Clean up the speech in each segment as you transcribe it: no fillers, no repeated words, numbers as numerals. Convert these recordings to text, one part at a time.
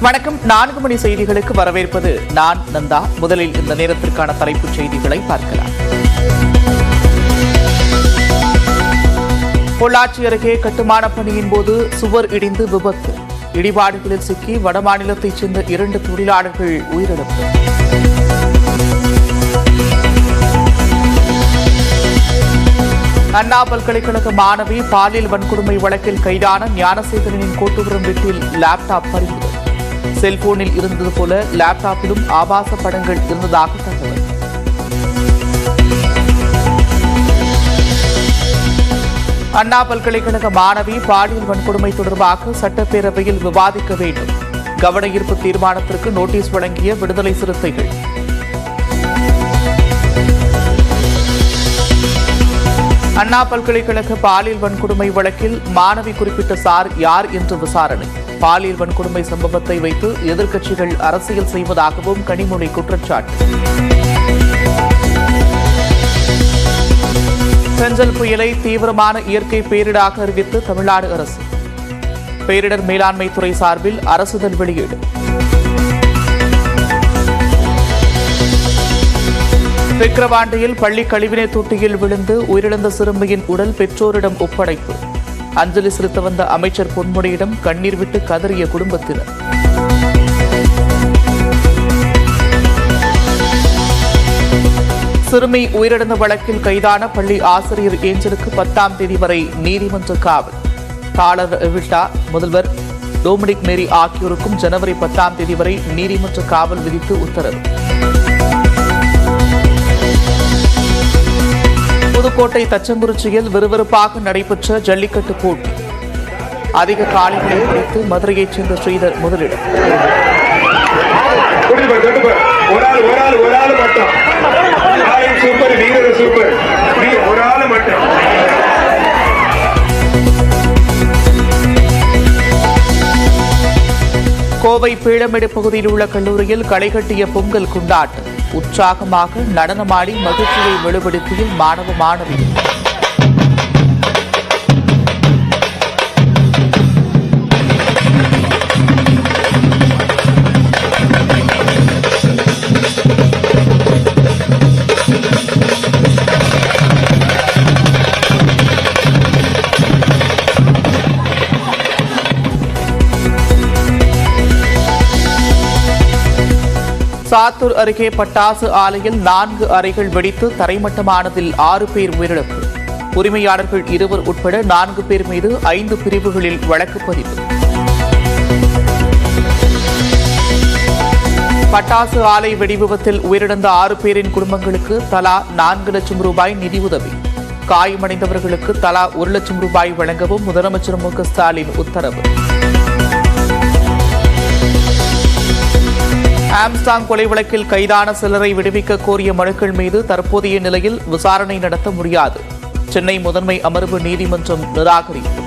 வணக்கம். 4 மணி செய்திகளுக்கு வரவேற்பது நான் நந்தா. முதலில் இந்த நேரத்திற்கான தலைப்புச் செய்திகளை பார்க்கலாம். பொள்ளாச்சி அருகே கட்டுமான பணியின் போது சுவர் இடிந்து விபத்து. இடிபாடுகளில் சிக்கி வடமாநிலத்தைச் சேர்ந்த 2 தொழிலாளர்கள் உயிரிழப்பு. அண்ணா பல்கலைக்கழக மாணவி பாலியல் வன்கொடுமை வழக்கில் கைதான ஞானசேகரனின் கோட்டூபுரம் வீட்டில் லேப்டாப் பறிமுதல். செல்போனில் இருந்தது போல லேப்டாப்பிலும் ஆபாச படங்கள் இருந்ததாக தகவல். அண்ணா பல்கலைக்கழக மாணவி பாலியல் வன்கொடுமை தொடர்பாக சட்டப்பேரவையில் விவாதிக்க வேண்டும். கவன ஈர்ப்பு தீர்மானத்திற்கு நோட்டீஸ் வழங்கிய விடுதலை சிறுத்தைகள். அண்ணா பல்கலைக்கழக பாலியல் வன்கொடுமை வழக்கில் மாணவி குறிப்பிட்ட சார் யார் என்று விசாரணை. பாலியல் வன்கொடுமை சம்பவத்தை வைத்து எதிர்க்கட்சிகள் அரசியல் செய்வதாகவும் கனிமொழி குற்றச்சாட்டு. பெஞ்சல் புயலை தீவிரமான இயற்கை பேரிடராக அறிவித்து தமிழ்நாடு அரசு. பேரிடர் மேலாண்மை துறை சார்பில் அரசுதல் வெளியீடு. விக்கிரவாண்டியில் பள்ளி கழிவுநீர் தொட்டியில் விழுந்து உயிரிழந்த சிறுமியின் உடல் பெற்றோரிடம் ஒப்படைப்பு. அஞ்சலி செலுத்த வந்த அமைச்சர் பொன்முடியிடம் கண்ணீர் விட்டு கதறிய குடும்பத்தினர். சிறுமி உயிரிழந்த வழக்கில் கைதான பள்ளி ஆசிரியர் ஏஞ்சலுக்கு 10ஆம் தேதி வரை நீதிமன்ற காவல். தாளர் விட்டா, முதல்வர் டொமினிக் மேரி ஆகியோருக்கும் ஜனவரி 10ஆம் தேதி வரை நீதிமன்ற காவல் விதித்து உத்தரவு. புதுக்கோட்டை தச்சங்குறிச்சியில் விறுவிறுப்பாக நடைபெற்ற ஜல்லிக்கட்டு போட்டி. அதிக காளைகளை பிடித்து மதுரையைச் சேர்ந்த ஸ்ரீதர் முதலிடம். கோவை பீளமேடு பகுதியில் உள்ள கல்லூரியில் களைகட்டிய பொங்கல் கொண்டாட்டம். உற்சாகமாக நடனமாடி மகிழ்ச்சியை வெளிப்படுத்திய மாணவ மாணவி. சாத்தூர் அருகே பட்டாசு ஆலையில் 4 அறைகள் வெடித்து தரைமட்டமானதில் 6 பேர் உயிரிழப்பு. உரிமையாளர்கள் 2 உட்பட 4 பேர் மீது 5 பிரிவுகளில் வழக்கு பதிவு. பட்டாசு ஆலை வெடிவிபத்தில் உயிரிழந்த 6 பேரின் குடும்பங்களுக்கு தலா 4 லட்சம் ரூபாய் நிதியுதவி. காயமடைந்தவர்களுக்கு தலா 1 லட்சம் ரூபாய் வழங்கவும் முதலமைச்சர் மு க ஸ்டாலின் உத்தரவு. ஆம்ஸ்டாங் கொலை வழக்கில் கைதான சிலரை விடுவிக்க கோரிய மனுக்கள் மீது தற்போதைய நிலையில் விசாரணை நடத்த முடியாது. சென்னை முதன்மை அமர்வு நீதிமன்றம் நிராகரிப்பு.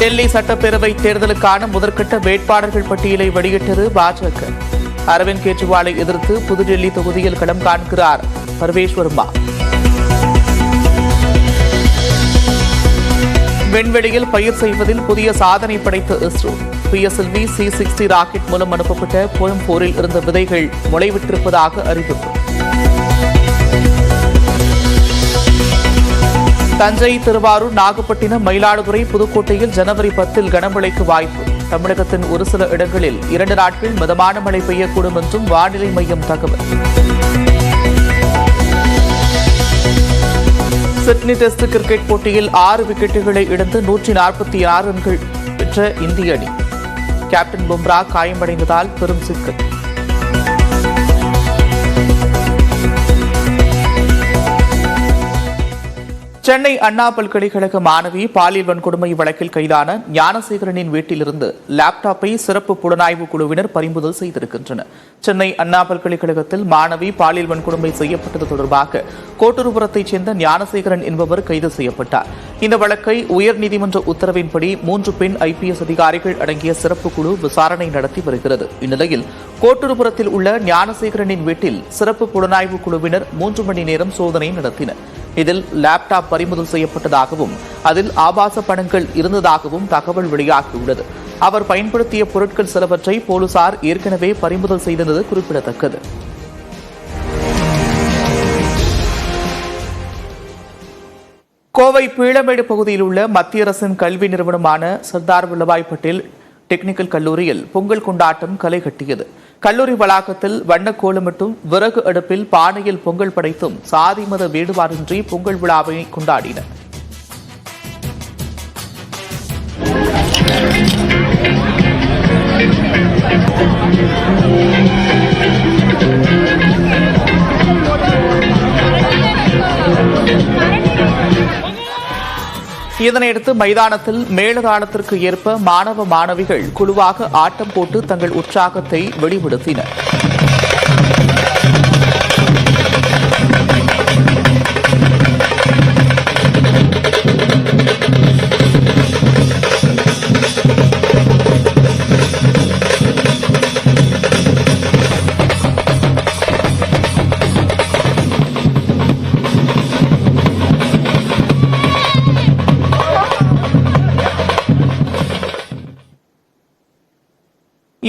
டெல்லி சட்டப்பேரவை தேர்தலுக்கான முதற்கட்ட வேட்பாளர்கள் பட்டியலை வெளியிட்டது பாஜக. அரவிந்த் கெஜ்ரிவாலை எதிர்த்து புதுடெல்லி தொகுதியில் களம் காண்கிறார் பர்வேஷ் வர்மா. விண்வெளியில் பயிர் செய்வதில் புதிய சாதனை படைத்த இஸ்ரோ. PSLV C-60 ராக்கெட் மூலம் அனுப்பப்பட்ட போயம்-4 இருந்த விதைகள் முளைவிட்டிருப்பதாக அறிவிப்பு. தஞ்சை, திருவாரூர், நாகப்பட்டினம், மயிலாடுதுறை, புதுக்கோட்டையில் ஜனவரி 10 கனமழைக்கு வாய்ப்பு. தமிழகத்தின் ஒரு சில இடங்களில் 2 நாட்கள் மிதமான மழை பெய்யக்கூடும் என்றும் வானிலை மையம் தகவல். சிட்னி டெஸ்ட் கிரிக்கெட் போட்டியில் 6 விக்கெட்டுகளை இழந்து 146 ரன்கள் பெற்ற இந்திய அணி. கேப்டன் பும்ரா காயமடைந்ததால் பெரும் சிக்கல். சென்னை அண்ணா பல்கலைக்கழக மாணவி பாலியல் வன்கொடுமை வழக்கில் கைதான ஞானசேகரனின் வீட்டிலிருந்து லேப்டாப்பை சிறப்பு புலனாய்வு குழுவினர் பறிமுதல் செய்திருக்கின்றனர். சென்னை அண்ணா பல்கலைக்கழகத்தில் மாணவி பாலியல் வன்கொடுமை செய்யப்பட்டது தொடர்பாக கோட்டூர்புரத்தைச் சேர்ந்த ஞானசேகரன் என்பவர் கைது செய்யப்பட்டார். இந்த வழக்கை உயர்நீதிமன்ற உத்தரவின்படி 3 பெண் IPS அதிகாரிகள் அடங்கிய சிறப்பு குழு விசாரணை நடத்தி வருகிறது. இந்நிலையில் கோட்டூர்புரத்தில் உள்ள ஞானசேகரனின் வீட்டில் சிறப்பு புலனாய்வு குழுவினர் 3 மணி நேரம் சோதனை நடத்தினர். இதில் லேப்டாப் பறிமுதல் செய்யப்பட்டதாகவும் அதில் ஆபாச படங்கள் இருந்ததாகவும் தகவல் வெளியாகியுள்ளது. அவர் பயன்படுத்திய பொருட்கள் சிலவற்றை போலீசார் ஏற்கனவே பறிமுதல் செய்தது குறிப்பிடத்தக்கது. கோவை பீளமேடு பகுதியில் உள்ள மத்திய அரசின் கல்வி நிறுவனமான சர்தார் வல்லபாய் பட்டேல் டெக்னிக்கல் கல்லூரியில் பொங்கல் கொண்டாட்டம் களை கட்டியது. கல்லூரி வளாகத்தில் வண்ணக் கோலமிட்டும் விறகு அடுப்பில் பானையில் பொங்கல் படைத்தும் சாதி மத வேறுபாடின்றி பொங்கல் விழாவை கொண்டாடினர். இதனையடுத்து மைதானத்தில் மேளதாளத்திற்கு ஏற்ப மாணவ மாணவிகள் குழுவாக ஆட்டம் போட்டு தங்கள் உற்சாகத்தை வெளிப்படுத்தினர்.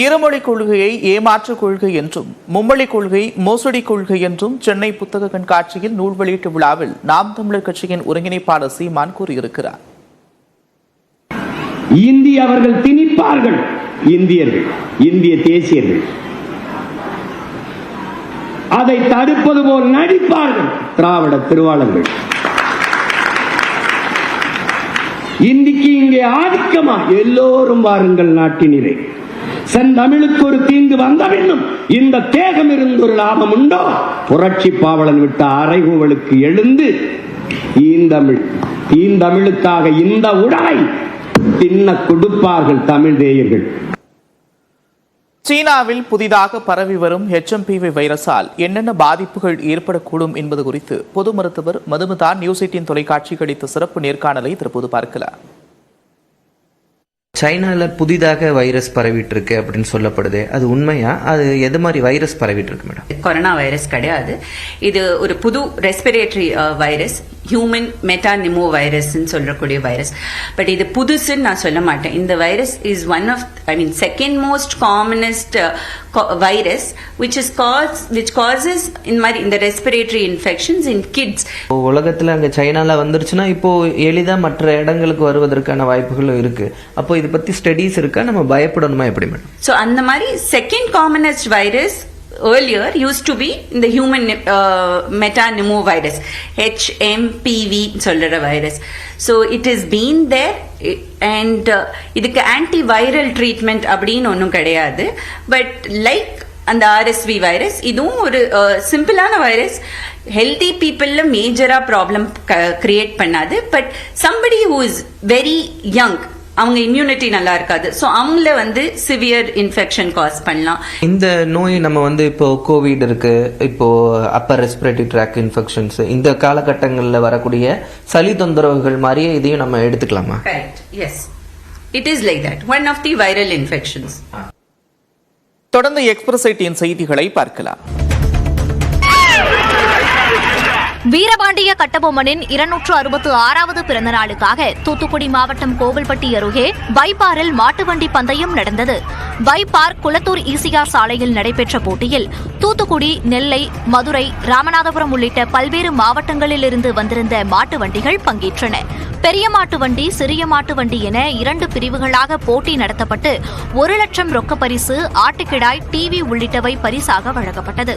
இருமொழிக் கொள்கையை ஏமாற்றுக் கொள்கை என்றும் மும்மொழிக் கொள்கை மோசடி கொள்கை என்றும் சென்னை புத்தக கண்காட்சியில் நூல் வெளியீட்டு விழாவில் நாம் தமிழர் கட்சியின் ஒருங்கிணைப்பாளர் சீமான் கூறியிருக்கிறார். இந்திய அவர்கள் திணிப்பார்கள், இந்தியர்கள் இந்திய தேசியர்கள் அதை தடுப்பது போல் நடிப்பார்கள் திராவிட திருவாளர்கள். இந்திக்கு இங்கே ஆதிக்கமா? எல்லோரும் வாருங்கள் நாட்டினிலே. செந்தமிழுக்கு ஒரு தீங்கு வந்த பின்னும் இந்த தேகம் இருந்து ஒரு லாபம் உண்டோ? புரட்சி பாவலன் விட்ட அறைகூவலுக்கு எழுந்து தீந்தமிழுக்காக இந்த உடலை தின்ன கொடுப்பார்கள் தமிழ் தேயர்கள். சீனாவில் புதிதாக பரவி வரும் HMPV வைரஸால் என்னென்ன பாதிப்புகள் ஏற்படக்கூடும் என்பது குறித்து பொது மருத்துவர் மதுமிதா நியூஸ் 18 தொலைக்காட்சிக்கு அளித்த சிறப்பு நேர்காணலை தற்போது பார்க்கலாம். சைனாவில் புதிதாக வைரஸ் பரவிட்டு இருக்கு அப்படின்னு சொல்லப்படுது. அது உண்மையா? அது எது மாதிரி வைரஸ் பரவிட்டு இருக்கு மேடம்? கொரோனா வைரஸ் கிடையாது. இது ஒரு புது respiratory virus, human metapneumovirus சொல்லக்கூடிய வைரஸ். பட் இது புதுசுன்னு நான் சொல்ல மாட்டேன். இந்த virus is one of second most commonest virus which causes இந்த ரெஸ்பிரேட்டரி இன்ஃபெக்ஷன்ஸ் இன் கிட்ஸ். உலகத்துல அங்க சைனால வந்துருச்சுன்னா இப்போ எளிதா மற்ற இடங்களுக்கு வருவதற்கான வாய்ப்புகளும் இருக்கு. அப்போ இதை பத்தி ஸ்டடிஸ் இருக்கா? நம்ம பயப்படணுமா எப்படி மேடம்? ஸோ அந்த மாதிரி second commonest virus earlier used to be in the human metapneumovirus, HMPV சொல்ற virus. So it has been there and இதுக்கு antiviral treatment அப்படின்னு ஒன்றும் கிடையாது. பட் லைக் அந்த RSV வைரஸ், இதுவும் ஒரு சிம்பிளான வைரஸ். ஹெல்தி பீப்புள்ல மேஜரா ப்ராப்ளம் கிரியேட் பண்ணாது. But somebody who is very young, அவங்க இம்யூனிட்டி நல்லா இருக்காது, ஸோ அவங்கள சிவியர் இன்ஃபெக்ஷன் காஸ் பண்ணலாம். இந்த நோய் நம்ம இப்போ கோவிட் இருக்கு, இப்போ அப்பர் ரெஸ்பிரேட்டரி ட்ராக் இன்ஃபெக்ஷன்ஸ், இந்த காலகட்டங்களில் வரக்கூடிய சளி தொந்தரவுகள் மாதிரியே இதையும் நம்ம எடுத்துக்கலாமா? Correct, yes, it is like that, one of the viral infections. தொடர்ந்து எக்ஸ்பிரஸ் 18 செய்திகளை பார்க்கலாம். வீரபாண்டிய கட்டபொம்மனின் 266வது பிறந்த நாளுக்காக தூத்துக்குடி மாவட்டம் கோவில்பட்டி அருகே பைபாரில் மாட்டுவண்டி பந்தயம் நடந்தது. பைபார் குளத்தூர் ஈசிஆர் சாலையில் நடைபெற்ற போட்டியில் தூத்துக்குடி, நெல்லை, மதுரை, ராமநாதபுரம் உள்ளிட்ட பல்வேறு மாவட்டங்களில் இருந்து வந்திருந்த மாட்டு வண்டிகள் பங்கேற்றன. பெரிய மாட்டு வண்டி, சிறிய மாட்டு வண்டி என 2 பிரிவுகளாக போட்டி நடத்தப்பட்டு 1 லட்சம் ரொக்க பரிசு, ஆட்டுக்கிடாய், டிவி உள்ளிட்டவை பரிசாக வழங்கப்பட்டது.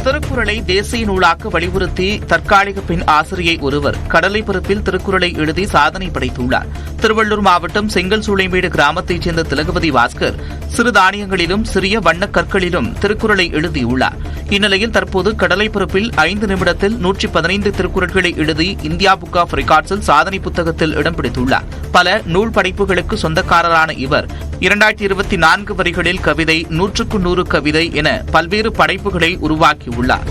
திருக்குறளை தேசிய நூலாக்க வலியுறுத்தி தற்காலிக பெண் ஆசிரியை ஒருவர் கடலைப்பரப்பில் திருக்குறளை எழுதி சாதனை படைத்துள்ளார். திருவள்ளூர் மாவட்டம் செங்கல் சூளைமேடு கிராமத்தைச் சேர்ந்த திலகவதி பாஸ்கர் சிறுதானியங்களிலும் சிறிய வண்ணக் கற்களிலும் திருக்குறளை எழுதியுள்ளார். இந்நிலையில் தற்போது கடலைப்பரப்பில் 5 நிமிடத்தில் 115 திருக்குறள்களை எழுதி இந்தியா புக் ஆஃப் ரெக்கார்ட்ஸில் சாதனை புத்தகத்தில் இடம் பிடித்துள்ளார். பல நூல் படைப்புகளுக்கு சொந்தக்காரரான இவர் 2024 வரிகளில் கவிதை, 100க்கு 100 கவிதை என பல்வேறு படைப்புகளை உருவாக்கியுள்ளார்.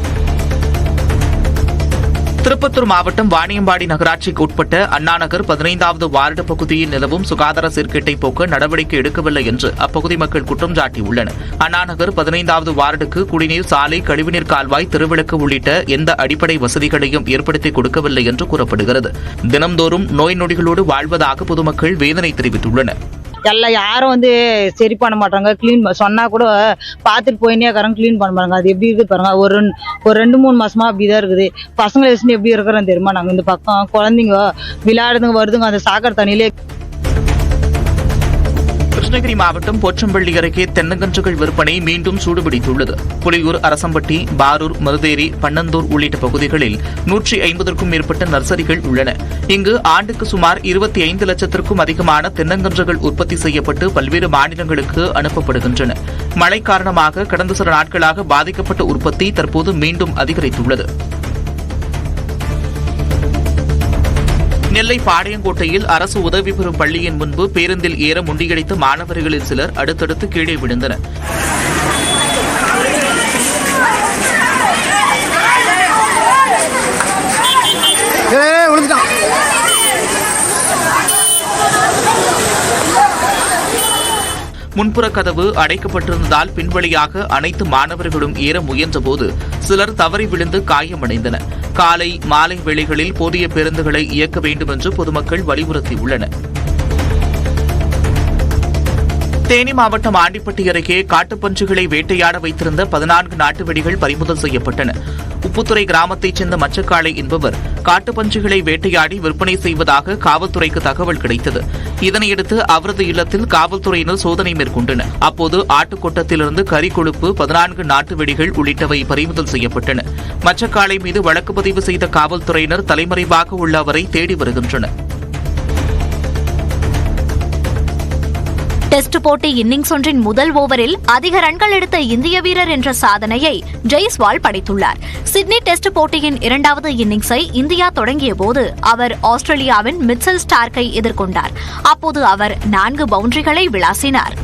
திருப்பத்தூர் மாவட்டம் வாணியம்பாடி நகராட்சிக்கு உட்பட்ட அண்ணாநகர் 15வது வார்டு பகுதியில் நிலவும் சுகாதார சீர்கேட்டை போக்க நடவடிக்கை எடுக்கவில்லை என்று அப்பகுதி மக்கள் குற்றம் சாட்டியுள்ளனர். அண்ணாநகர் 15வது வார்டுக்கு குடிநீர், சாலை, கழிவுநீர் கால்வாய், திருவிளக்கு உள்ளிட்ட எந்த அடிப்படை வசதிகளையும் ஏற்படுத்தி கொடுக்கவில்லை என்று கூறப்படுகிறது. தினம்தோறும் நோய் நொடிகளோடு வாழ்வதாக பொதுமக்கள் வேதனை தெரிவித்துள்ளனர். எல்லாம் யாரும் சரி பண்ண மாட்டாங்க. கிளீன் சொன்னா கூட பார்த்துட்டு போயினே இருக்கிறாங்க, கிளீன் பண்ண மாட்டாங்க. அது எப்படி இருக்குது பாருங்க. ஒரு 2-3 மாசமா அப்படிதான் இருக்குது. பசங்களை வச்சுன்னு எப்படி இருக்கிறோம் தெரியுமா? நாங்கள் இந்த பக்கம் குழந்தைங்க விளையாடுதுங்க, வருதுங்க அந்த சாக்கடை தண்ணியிலே. கிருஷ்ணகிரி மாவட்டம் போச்சம்பள்ளி அருகே தென்னங்கன்றுகள் விற்பனை மீண்டும் சூடுபிடித்துள்ளது. புலியூர், அரசம்பட்டி, பாரூர், மருதேரி, பன்னந்தூர் உள்ளிட்ட பகுதிகளில் 150க்கும் மேற்பட்ட நர்சரிகள் உள்ளன. இங்கு ஆண்டுக்கு சுமார் 25 லட்சத்திற்கும் அதிகமான தென்னங்கன்றுகள் உற்பத்தி செய்யப்பட்டு பல்வேறு மாநிலங்களுக்கு அனுப்பப்படுகின்றன. மழை காரணமாக கடந்த சில நாட்களாக பாதிக்கப்பட்ட உற்பத்தி தற்போது மீண்டும் அதிகரித்துள்ளது. நெல்லை பாளையங்கோட்டையில் அரசு உதவி பெறும் பள்ளியின் முன்பு பேருந்தில் ஏற முண்டியடித்த மாணவர்களில் சிலர் அடுத்தடுத்து கீழே விழுந்தனர். முன்புற கதவு அடைக்கப்பட்டிருந்ததால் பின்வழியாக அனைத்து மாணவர்களும் ஏற முயன்றபோது சிலர் தவறி விழுந்து காயமடைந்தனர். காலை, மாலை வேளைகளில் போதிய பேருந்துகளை இயக்க வேண்டும் என்று பொதுமக்கள் வலியுறுத்தியுள்ளனர். தேனி மாவட்டம் ஆண்டிப்பட்டி அருகே காட்டுப்பன்றிகளை வேட்டையாட வைத்திருந்த 14 நாட்டு வெடிகள் பறிமுதல் செய்யப்பட்டன. உப்புத்துறை கிராமத்தைச் சேர்ந்த மச்சக்காளை என்பவர் காட்டுப்பன்றிகளை வேட்டையாடி விற்பனை செய்வதாக காவல்துறைக்கு தகவல் கிடைத்தது. இதனையடுத்து அவரது இல்லத்தில் காவல்துறையினர் சோதனை மேற்கொண்டனர். அப்போது ஆட்டுக்கொட்டத்திலிருந்து கறி கொழுப்பு, 14 நாட்டு வெடிகள் உள்ளிட்டவை பறிமுதல் செய்யப்பட்டன. மச்சக்காளை மீது வழக்கு பதிவு செய்த காவல்துறையினர் தலைமறைவாக உள்ள அவரை தேடி வருகின்றனர். டெஸ்ட் போட்டி இன்னிங்ஸ் ஒன்றின் முதல் ஓவரில் அதிக ரன்கள் எடுத்த இந்திய வீரர் என்ற சாதனையை ஜெய்ஸ்வால் படைத்துள்ளார். சிட்னி டெஸ்ட் போட்டியின் 2வது இன்னிங்ஸை இந்தியா தொடங்கியபோது அவர் ஆஸ்திரேலியாவின் மிச்சல் ஸ்டார்க்கை எதிர்கொண்டார். அப்போது அவர் 4 பவுண்டரிகளை விளாசினார்.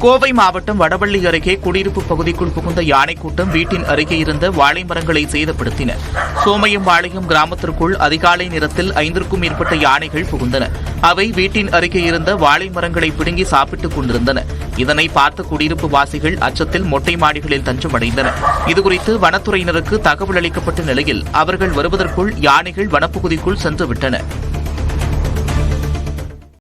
கோவை மாவட்டம் வடவள்ளி அருகே குடியிருப்பு பகுதிக்குள் புகுந்த யானை கூட்டம் வீட்டின் அருகே இருந்த வாழை மரங்களை சேதப்படுத்தின. சோமயம்பாளையம் கிராமத்திற்குள் அதிகாலை நேரத்தில் 5க்கும் மேற்பட்ட யானைகள் புகுந்தன. அவை வீட்டின் அருகே இருந்த வாழை மரங்களை பிடுங்கி சாப்பிட்டுக் கொண்டிருந்தன. இதனை பார்த்த குடியிருப்பு வாசிகள் அச்சத்தில் மொட்டை மாடிகளில் தஞ்சமடைந்தனர். இதுகுறித்து வனத்துறையினருக்கு தகவல் அளிக்கப்பட்ட நிலையில் அவர்கள் வருவதற்குள் யானைகள் வனப்பகுதிக்குள் சென்றுவிட்டன.